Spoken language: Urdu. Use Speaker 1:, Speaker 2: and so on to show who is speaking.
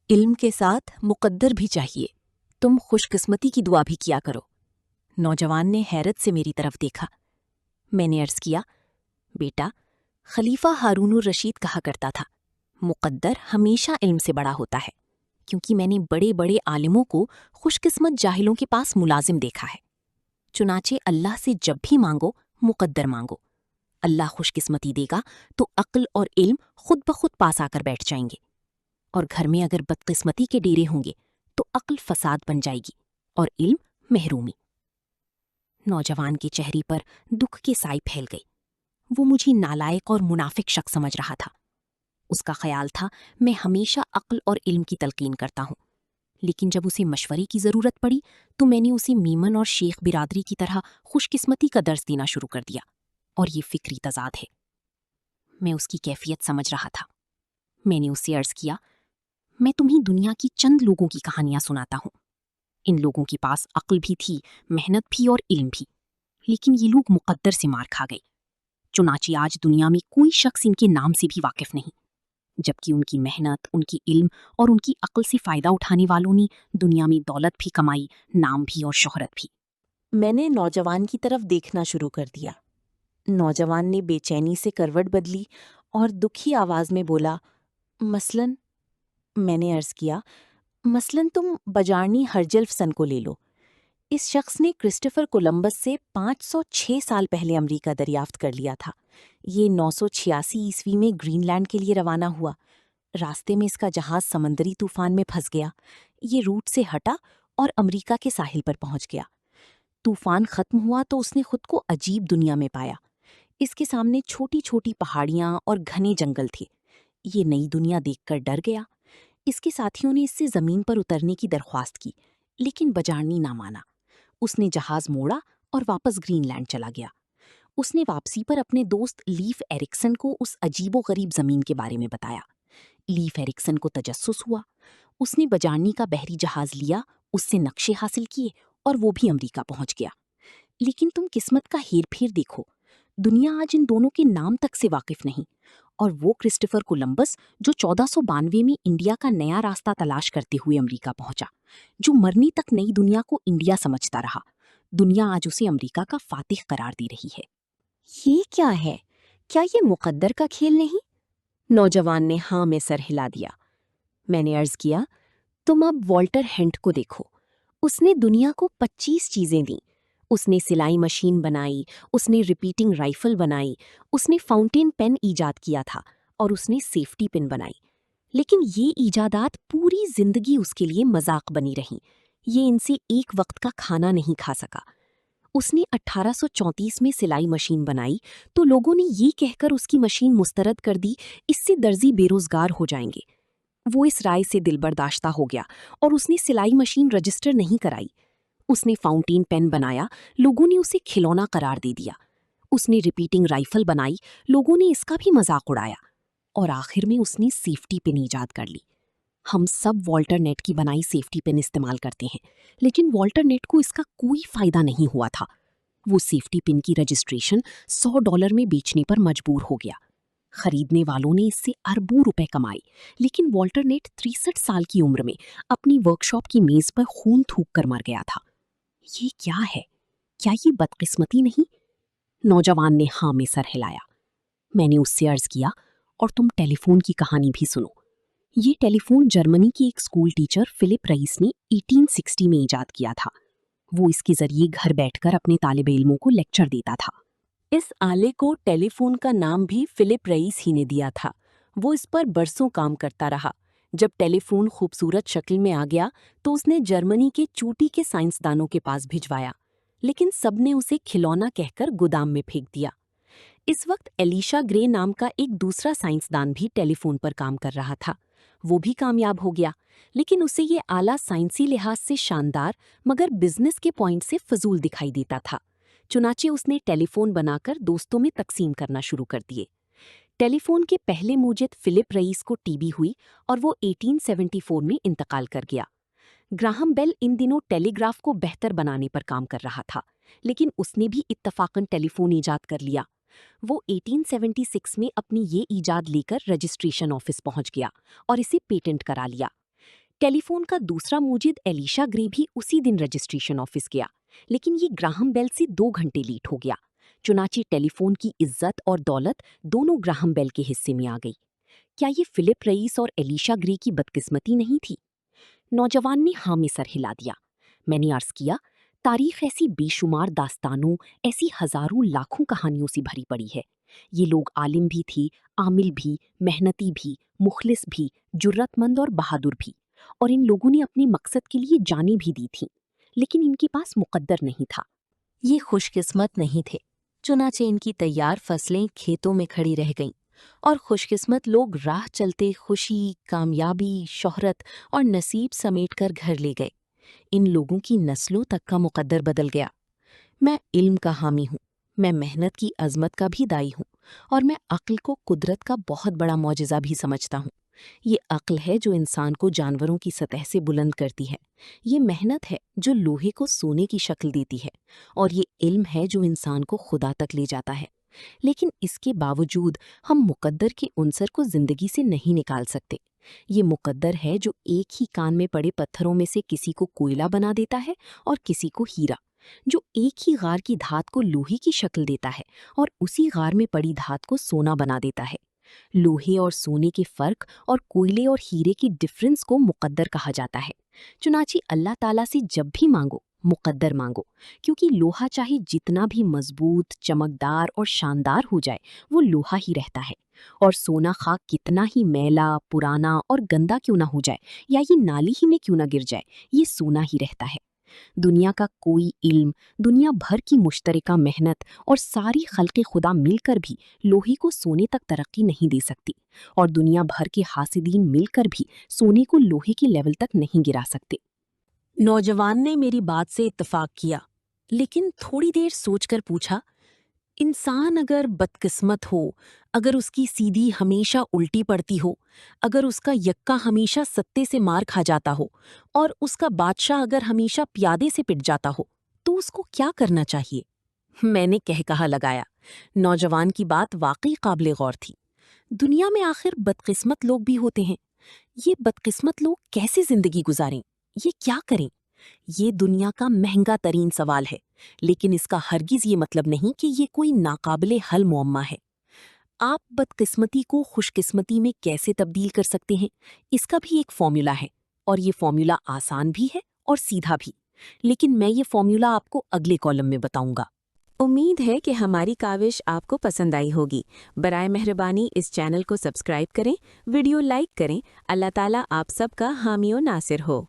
Speaker 1: علم کے ساتھ مقدر بھی چاہیے۔ تم خوش قسمتی کی دعا بھی کیا کرو۔ نوجوان نے حیرت سے میری طرف دیکھا۔ میں نے عرض کیا، بیٹا، خلیفہ ہارون الرشید کہا کرتا تھا، مقدر ہمیشہ علم سے بڑا ہوتا ہے، کیونکہ میں نے بڑے بڑے عالموں کو خوش قسمت جاہلوں کے پاس ملازم دیکھا ہے۔ چنانچہ اللہ سے جب بھی مانگو مقدر مانگو، اللہ خوش قسمتی دے گا تو عقل اور علم خود بخود پاس آ کر بیٹھ جائیں گے، اور گھر میں اگر بدقسمتی کے ڈیرے ہوں گے تو عقل فساد بن جائے گی اور علم محرومی۔ نوجوان کے چہرے پر دکھ کے سائے پھیل گئی۔ وہ مجھے نالائق اور منافق شخص سمجھ رہا تھا۔ اس کا خیال تھا میں ہمیشہ عقل اور علم کی تلقین کرتا ہوں، لیکن جب اسے مشورے کی ضرورت پڑی تو میں نے اسے میمن اور شیخ برادری کی طرح خوش قسمتی کا درس دینا شروع کر دیا، اور یہ فکری تضاد ہے۔ میں اس کی کیفیت سمجھ رہا تھا۔ میں نے اس سے عرض کیا، میں تمہیں دنیا کی چند لوگوں کی کہانیاں سناتا ہوں۔ ان لوگوں کے پاس عقل بھی تھی، محنت بھی اور علم بھی، لیکن یہ لوگ مقدر سے مار کھا گئے۔ چنانچہ آج دنیا میں کوئی شخص ان کے نام سے بھی واقف نہیں، جبکہ ان کی محنت، ان کی علم اور ان کی عقل سے فائدہ اٹھانے والوں نے دنیا میں دولت بھی کمائی، نام بھی اور شہرت بھی۔ میں نے نوجوان کی طرف دیکھنا شروع کر دیا۔ نوجوان نے بے چینی سے کروٹ بدلی اور دکھی آواز میں بولا، مثلاً؟ میں نے عرض کیا، مثلاً تم بجارنی ہرجلفسن کو لے لو۔ اس شخص نے کرسٹوفر کولمبس سے 506 سال پہلے امریکہ دریافت کر لیا تھا۔ یہ 986 عیسوی میں گرین لینڈ کے لیے روانہ ہوا۔ راستے میں اس کا جہاز سمندری طوفان میں پھنس گیا۔ یہ روٹ سے ہٹا اور امریکہ کے ساحل پر پہنچ گیا۔ طوفان ختم ہوا تو اس نے خود کو عجیب دنیا میں پایا۔ اس کے سامنے چھوٹی چھوٹی پہاڑیاں اور گھنے جنگل تھے۔ یہ نئی دنیا دیکھ کر ڈر گیا۔ اس کے ساتھیوں نے اس سے زمین پر اترنے کی درخواست کی، لیکن بجارنی نہ مانا۔ اس نے جہاز موڑا اور واپس گرین لینڈ چلا گیا۔ اس نے واپسی پر اپنے دوست لیف ایرکسن کو اس عجیب و غریب زمین کے بارے میں بتایا۔ لیف ایرکسن کو تجسس ہوا۔ اس نے بجارنی کا بحری جہاز لیا، اس سے نقشے حاصل کیے اور وہ بھی امریکہ پہنچ گیا۔ لیکن تم قسمت کا ہیر پھیر دیکھو، دنیا آج ان دونوں کے نام تک سے واقف نہیں، اور وہ کرسٹوفر کولمبس جو 1492 میں انڈیا کا نیا راستہ تلاش کرتے ہوئے امریکہ پہنچا، جو مرنے تک نئی دنیا کو انڈیا سمجھتا رہا، دنیا آج اسے امریکہ کا فاتح قرار دے رہی ہے۔ یہ کیا ہے؟ کیا یہ مقدر کا کھیل نہیں؟ نوجوان نے ہاں میں سر ہلا دیا۔ میں نے عرض کیا، تم اب والٹر ہینٹ کو دیکھو۔ اس نے دنیا کو 25 چیزیں دیں۔ اس نے سلائی مشین بنائی، اس نے ریپیٹنگ رائفل بنائی، اس نے فاؤنٹین پین ایجاد کیا تھا، اور اس نے سیفٹی پن بنائی۔ لیکن یہ ایجادات پوری زندگی اس کے لیے مذاق بنی رہیں۔ یہ ان سے ایک وقت کا کھانا نہیں کھا سکا۔ اس نے 1834 میں سلائی مشین بنائی تو لوگوں نے یہ کہہ کر اس کی مشین مسترد کر دی، اس سے درزی بے روزگار ہو جائیں گے۔ وہ اس رائے سے دل برداشتہ ہو گیا اور اس نے سلائی مشین رجسٹر نہیں کرائی۔ اس نے فاؤنٹین پین بنایا، لوگوں نے اسے کھلونا قرار دے دیا۔ اس نے ریپیٹنگ رائفل بنائی، لوگوں نے اس کا بھی مذاق اڑایا، اور آخر میں اس نے سیفٹی پن ایجاد کر لی۔ ہم سب والٹر نیٹ کی بنائی سیفٹی پن استعمال کرتے ہیں، لیکن والٹر نیٹ کو اس کا کوئی فائدہ نہیں ہوا تھا۔ وہ سیفٹی پن کی رجسٹریشن $100 میں بیچنے پر مجبور ہو گیا۔ خریدنے والوں نے اس سے اربوں روپے کمائے، لیکن والٹر نیٹ 63 سال کی عمر میں اپنی ورکشاپ کی میز پر خون تھوک کر مر گیا تھا۔ یہ کیا ہے؟ کیا یہ بدقسمتی نہیں؟ نوجوان نے ہاں میں سر ہلایا۔ میں نے اس سے عرض کیا، اور تم ٹیلی فون کی کہانی بھی سنو۔ یہ ٹیلی فون جرمنی کی ایک اسکول ٹیچر فلپ رئیس نے 1860 میں ایجاد کیا تھا۔ وہ اس کے ذریعے گھر بیٹھ کر اپنے طالب علموں کو لیکچر دیتا تھا۔ اس آلے کو ٹیلی فون کا نام بھی فلپ رئیس ہی نے دیا تھا۔ وہ اس پر برسوں کام کرتا رہا۔ جب ٹیلی فون خوبصورت شکل میں آ گیا تو اس نے جرمنی کے چوٹی کے سائنسدانوں کے پاس بھجوایا، لیکن سب نے اسے کھلونا کہہ کر گودام میں پھینک دیا۔ اس وقت ایلیشا گرے نام کا ایک دوسرا سائنسدان بھی ٹیلی فون پر کام کر رہا تھا۔ وہ بھی کامیاب ہو گیا، لیکن اسے یہ آلہ سائنسی لحاظ سے شاندار مگر بزنس کے پوائنٹ سے فضول دکھائی دیتا تھا۔ چنانچہ اس نے ٹیلی فون بنا کر دوستوں میں تقسیم کرنا شروع کر دیے۔ ٹیلی فون کے پہلے موجد فلپ رئیس کو ٹی بی ہوئی اور وہ 1874 میں انتقال کر گیا۔ گراہم بیل ان دنوں ٹیلی گراف کو بہتر بنانے پر کام کر رہا تھا، لیکن اس نے بھی اتفاقاً ٹیلی فون ایجاد کر لیا۔ وہ 1876 میں اپنی یہ ایجاد لے کر رجسٹریشن آفس پہنچ گیا اور اسے پیٹنٹ کرا لیا۔ ٹیلی فون کا دوسرا موجد ایلیشا گرے بھی اسی دن رجسٹریشن آفس گیا، لیکن یہ گراہم بیل سے 2 گھنٹے لیٹ ہو گیا۔ چنانچہ ٹیلی فون کی عزت اور دولت دونوں گراہم بیل کے حصے میں آ گئی۔ کیا یہ فلپ رئیس اور ایلیشا گرے کی بدقسمتی نہیں تھی؟ نوجوان نے ہاں میں سر ہلا دیا۔ میں نے عرض کیا، تاریخ ایسی بے شمار داستانوں، ایسی ہزاروں لاکھوں کہانیوں سے بھری پڑی ہے۔ یہ لوگ عالم بھی تھی، عامل بھی، محنتی بھی، مخلص بھی، جرت مند اور بہادر بھی، اور ان لوگوں نے اپنے مقصد کے لیے جانیں بھی دی تھیں، لیکن ان کے پاس مقدر نہیں تھا۔ یہ خوش قسمت نہیں تھے، چنانچہ ان کی تیار فصلیں کھیتوں میں کھڑی رہ گئیں، اور خوش قسمت لوگ راہ چلتے خوشی، کامیابی، شہرت اور نصیب سمیٹ کر گھر لے گئے۔ ان لوگوں کی نسلوں تک کا مقدر بدل گیا۔ میں علم کا حامی ہوں، میں محنت کی عظمت کا بھی دائی ہوں، اور میں عقل کو قدرت کا بہت بڑا معجزہ بھی سمجھتا ہوں۔ یہ عقل ہے جو انسان کو جانوروں کی سطح سے بلند کرتی ہے، یہ محنت ہے جو لوہے کو سونے کی شکل دیتی ہے، اور یہ علم ہے جو انسان کو خدا تک لے جاتا ہے۔ لیکن اس کے باوجود ہم مقدر کے عنصر کو زندگی سے نہیں نکال سکتے۔ یہ مقدر ہے جو ایک ہی کان میں پڑے پتھروں میں سے کسی کو کوئلہ بنا دیتا ہے اور کسی کو ہیرا، جو ایک ہی غار کی دھات کو لوہے کی شکل دیتا ہے اور اسی غار میں پڑی دھات کو سونا بنا دیتا ہے۔ لوہے اور سونے کے فرق اور کوئلے اور ہیرے کی ڈفرنس کو مقدر کہا جاتا ہے۔ چنانچہ اللہ تعالیٰ سے جب بھی مانگو، مقدر مانگو، کیونکہ لوہا چاہے جتنا بھی مضبوط، چمکدار اور شاندار ہو جائے، وہ لوہا ہی رہتا ہے، اور سونا خاک کتنا ہی میلا، پرانا اور گندا کیوں نہ ہو جائے، یا یہ نالی ہی میں کیوں نہ گر جائے، یہ سونا ہی رہتا ہے۔ دنیا کا کوئی علم، دنیا بھر کی مشترکہ محنت اور ساری خلق خدا مل کر بھی لوہے کو سونے تک ترقی نہیں دے سکتی، اور دنیا بھر کے حاسدین مل کر بھی سونے کو لوہے کے لیول تک نہیں گرا سکتے۔ نوجوان نے میری بات سے اتفاق کیا، لیکن تھوڑی دیر سوچ کر پوچھا، انسان اگر بدقسمت ہو، اگر اس کی سیدھی ہمیشہ الٹی پڑتی ہو، اگر اس کا یکا ہمیشہ ستے سے مار کھا جاتا ہو، اور اس کا بادشاہ اگر ہمیشہ پیادے سے پٹ جاتا ہو، تو اس کو کیا کرنا چاہیے؟ میں نے کہا لگایا۔ نوجوان کی بات واقعی قابل غور تھی۔ دنیا میں آخر بدقسمت لوگ بھی ہوتے ہیں۔ یہ بدقسمت لوگ کیسے زندگی گزاریں؟ یہ کیا کریں؟ یہ دنیا کا مہنگا ترین سوال ہے، لیکن اس کا ہرگز یہ مطلب نہیں کہ یہ کوئی ناقابل حل معمہ ہے۔ آپ بدقسمتی کو خوش قسمتی میں کیسے تبدیل کر سکتے ہیں، اس کا بھی ایک فارمولا ہے، اور یہ فارمولا آسان بھی ہے اور سیدھا بھی، لیکن میں یہ فارمولا آپ کو اگلے کالم میں بتاؤں گا۔ امید ہے کہ ہماری کاوش آپ کو پسند آئی ہوگی۔ برائے مہربانی اس چینل کو سبسکرائب کریں، ویڈیو لائک کریں۔ اللہ تعالیٰ آپ سب کا حامی و ناصر ہو۔